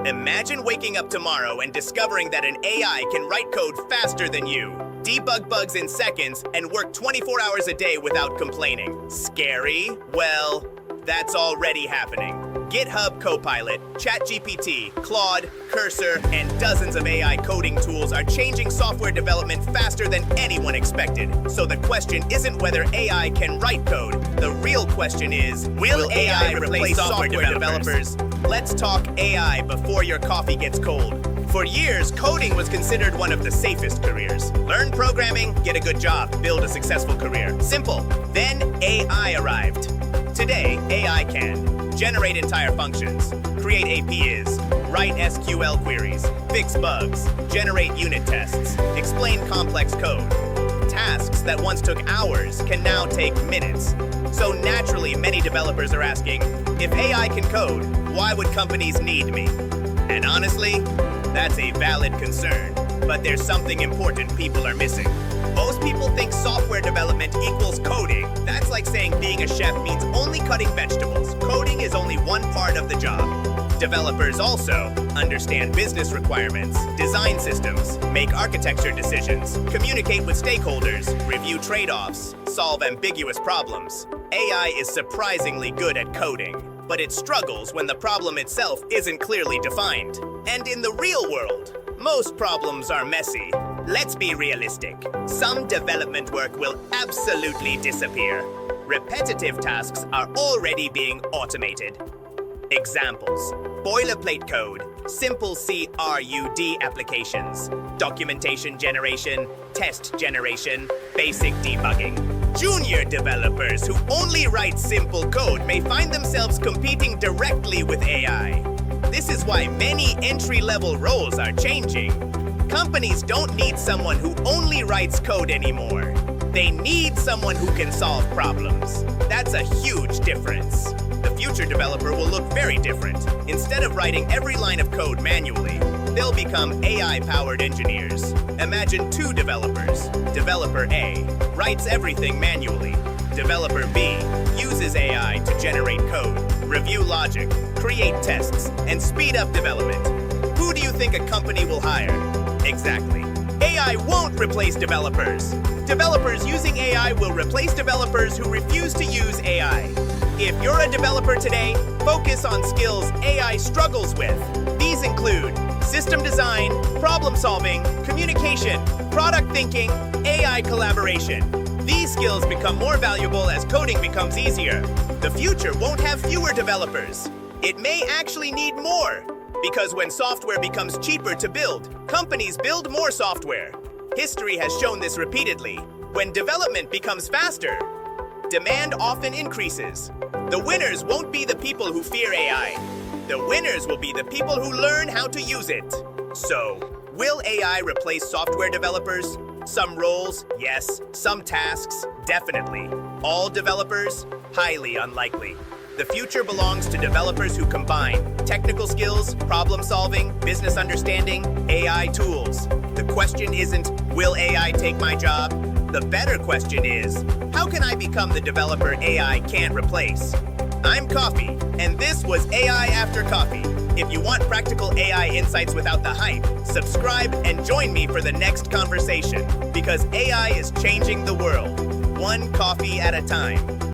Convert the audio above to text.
Imagine waking up tomorrow and discovering that an AI can write code faster than you, debug bugs in seconds, and work 24 hours a day without complaining. Scary? Well, that's already happening. GitHub Copilot, ChatGPT, Claude, Cursor, and dozens of AI coding tools are changing software development faster than anyone expected. So the question isn't whether AI can write code. The real question is, will AI replace software developers? Let's talk AI before your coffee gets cold. For years, coding was considered one of the safest careers. Learn programming, get a good job, build a successful career. Simple. Then AI arrived. Today, AI can generate entire functions, create APIs, write SQL queries, fix bugs, generate unit tests, explain complex code. Tasks that once took hours can now take minutes. So naturally, many developers are asking, if AI can code, why would companies need me? And honestly, that's a valid concern, but there's something important people are missing. Most people think software development equals coding. That's like saying being a chef means only cutting vegetables. Coding is only one part of the job. Developers also understand business requirements, design systems, make architecture decisions, communicate with stakeholders, review trade-offs, solve ambiguous problems. AI is surprisingly good at coding, but it struggles when the problem itself isn't clearly defined. And in the real world, most problems are messy. Let's be realistic. Some development work will absolutely disappear. Repetitive tasks are already being automated. Examples: boilerplate code, simple CRUD applications, documentation generation, test generation, basic debugging. Junior developers who only write simple code may find themselves competing directly with AI. This is why many entry-level roles are changing. Companies don't need someone who only writes code anymore. They need someone who can solve problems. That's a huge difference. The future developer will look very different. Instead of writing every line of code manually, they'll become AI-powered engineers. Imagine two developers. Developer A writes everything manually. Developer B uses AI to generate code, review logic, create tests, and speed up development. Who do you think a company will hire? Exactly. AI won't replace developers. Developers using AI will replace developers who refuse to use AI. If you're a developer today, focus on skills AI struggles with. These include system design, problem solving, communication, product thinking, AI collaboration. These skills become more valuable as coding becomes easier. The future won't have fewer developers. It may actually need more. Because when software becomes cheaper to build, companies build more software. History has shown this repeatedly. When development becomes faster, demand often increases. The winners won't be the people who fear AI. The winners will be the people who learn how to use it. So, will AI replace software developers? Some roles, yes. Some tasks, definitely. All developers, highly unlikely. The future belongs to developers who combine technical skills, problem solving, business understanding, AI tools. The question isn't, will AI take my job? The better question is, how can I become the developer AI can't replace? I'm Coffee, and this was AI After Coffee. If you want practical AI insights without the hype, subscribe and join me for the next conversation, because AI is changing the world, one coffee at a time.